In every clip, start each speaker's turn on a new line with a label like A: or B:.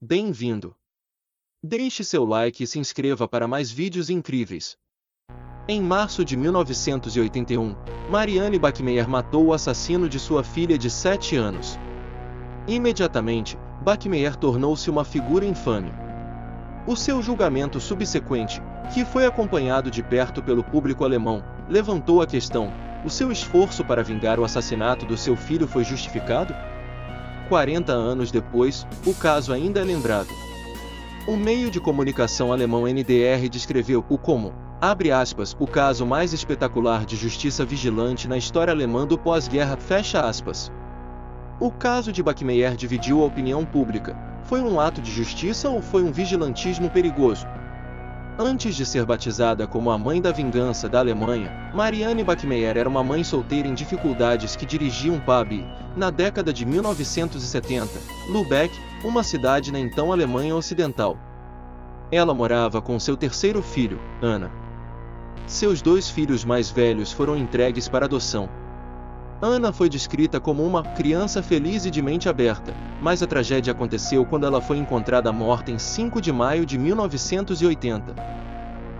A: Bem-vindo! Deixe seu like e se inscreva para mais vídeos incríveis. Em março de 1981, Marianne Bachmeier matou o assassino de sua filha de 7 anos. Imediatamente, Bachmeier tornou-se uma figura infame. O seu julgamento subsequente, que foi acompanhado de perto pelo público alemão, levantou a questão: o seu esforço para vingar o assassinato do seu filho foi justificado? 40 anos depois, o caso ainda é lembrado. O meio de comunicação alemão NDR descreveu-o como, abre aspas, o caso mais espetacular de justiça vigilante na história alemã do pós-guerra, fecha aspas. O caso de Bachmeier dividiu a opinião pública. Foi um ato de justiça ou foi um vigilantismo perigoso? Antes de ser batizada como a mãe da vingança da Alemanha, Marianne Bachmeier era uma mãe solteira em dificuldades que dirigia um pub na década de 1970, Lübeck, uma cidade na então Alemanha Ocidental. Ela morava com seu terceiro filho, Anna. Seus 2 filhos mais velhos foram entregues para adoção. Anna foi descrita como uma criança feliz e de mente aberta, mas a tragédia aconteceu quando ela foi encontrada morta em 5 de maio de 1980.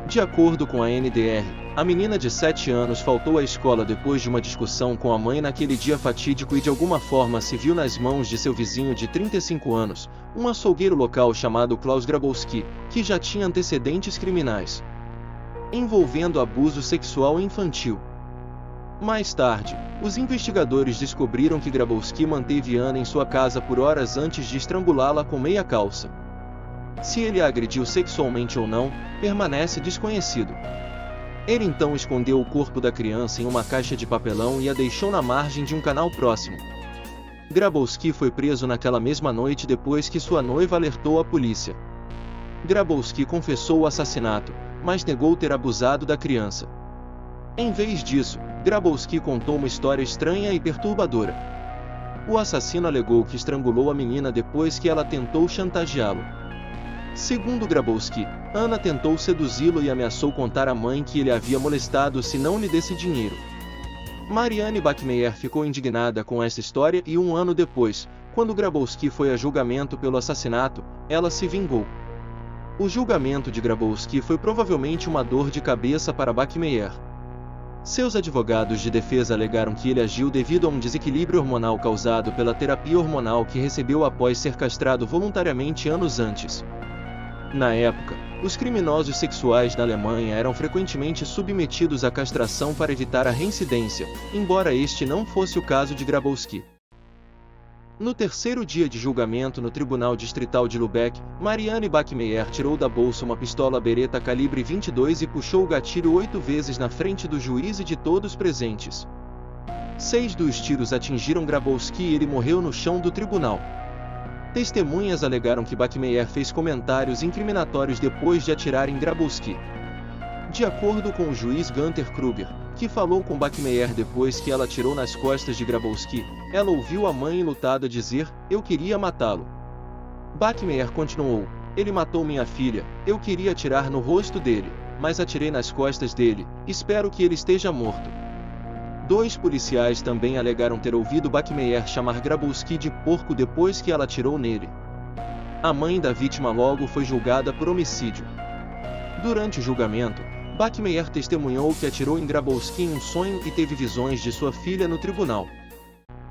A: De acordo com a NDR, a menina de 7 anos faltou à escola depois de uma discussão com a mãe naquele dia fatídico e de alguma forma se viu nas mãos de seu vizinho de 35 anos, um açougueiro local chamado Klaus Grabowski, que já tinha antecedentes criminais envolvendo abuso sexual infantil. Mais tarde, os investigadores descobriram que Grabowski manteve Anna em sua casa por horas antes de estrangulá-la com meia calça. Se ele a agrediu sexualmente ou não, permanece desconhecido. Ele então escondeu o corpo da criança em uma caixa de papelão e a deixou na margem de um canal próximo. Grabowski foi preso naquela mesma noite depois que sua noiva alertou a polícia. Grabowski confessou o assassinato, mas negou ter abusado da criança. Em vez disso, Grabowski contou uma história estranha e perturbadora. O assassino alegou que estrangulou a menina depois que ela tentou chantageá-lo. Segundo Grabowski, Anna tentou seduzi-lo e ameaçou contar à mãe que ele havia molestado se não lhe desse dinheiro. Marianne Bachmeier ficou indignada com essa história e 1 ano depois, quando Grabowski foi a julgamento pelo assassinato, ela se vingou. O julgamento de Grabowski foi provavelmente uma dor de cabeça para Bachmeier. Seus advogados de defesa alegaram que ele agiu devido a um desequilíbrio hormonal causado pela terapia hormonal que recebeu após ser castrado voluntariamente anos antes. Na época, os criminosos sexuais na Alemanha eram frequentemente submetidos à castração para evitar a reincidência, embora este não fosse o caso de Grabowski. No terceiro dia de julgamento no Tribunal Distrital de Lübeck, Marianne Bachmeier tirou da bolsa uma pistola Beretta calibre 22 e puxou o gatilho 8 vezes na frente do juiz e de todos presentes. 6 dos tiros atingiram Grabowski e ele morreu no chão do tribunal. Testemunhas alegaram que Bachmeier fez comentários incriminatórios depois de atirar em Grabowski. De acordo com o juiz Gunther Kruger, que falou com Bachmeier depois que ela atirou nas costas de Grabowski, ela ouviu a mãe enlutada dizer: "Eu queria matá-lo." Bachmeier continuou: "Ele matou minha filha, eu queria atirar no rosto dele, mas atirei nas costas dele, espero que ele esteja morto." 2 policiais também alegaram ter ouvido Bachmeier chamar Grabowski de porco depois que ela atirou nele. A mãe da vítima logo foi julgada por homicídio. Durante o julgamento, Bachmeier testemunhou que atirou em Grabowski em um sonho e teve visões de sua filha no tribunal.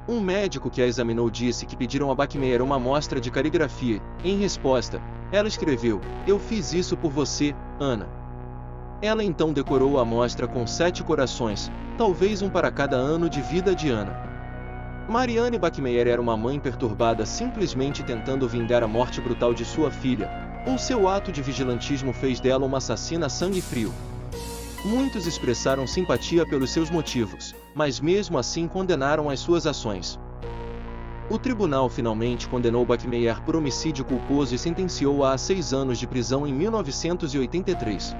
A: Um médico que a examinou disse que pediram a Bachmeier uma amostra de caligrafia. Em resposta, ela escreveu: "Eu fiz isso por você, Anna." Ela então decorou a amostra com 7 corações, talvez um para cada ano de vida de Anna. Marianne Bachmeier era uma mãe perturbada simplesmente tentando vingar a morte brutal de sua filha, ou seu ato de vigilantismo fez dela uma assassina a sangue frio? Muitos expressaram simpatia pelos seus motivos, mas mesmo assim condenaram as suas ações. O tribunal finalmente condenou Bachmeier por homicídio culposo e sentenciou-a a 6 anos de prisão em 1983.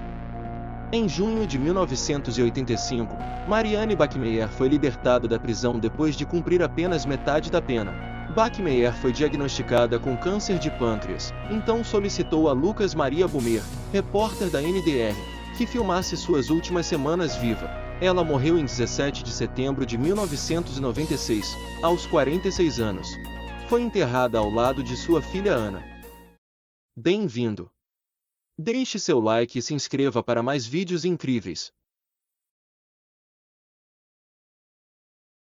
A: Em junho de 1985, Marianne Bachmeier foi libertada da prisão depois de cumprir apenas metade da pena. Bachmeier foi diagnosticada com câncer de pâncreas, então solicitou a Lucas Maria Bumer, repórter da NDR, que filmasse suas últimas semanas viva. Ela morreu em 17 de setembro de 1996, aos 46 anos. Foi enterrada ao lado de sua filha Anna. Bem-vindo! Deixe seu like e se inscreva para mais vídeos incríveis.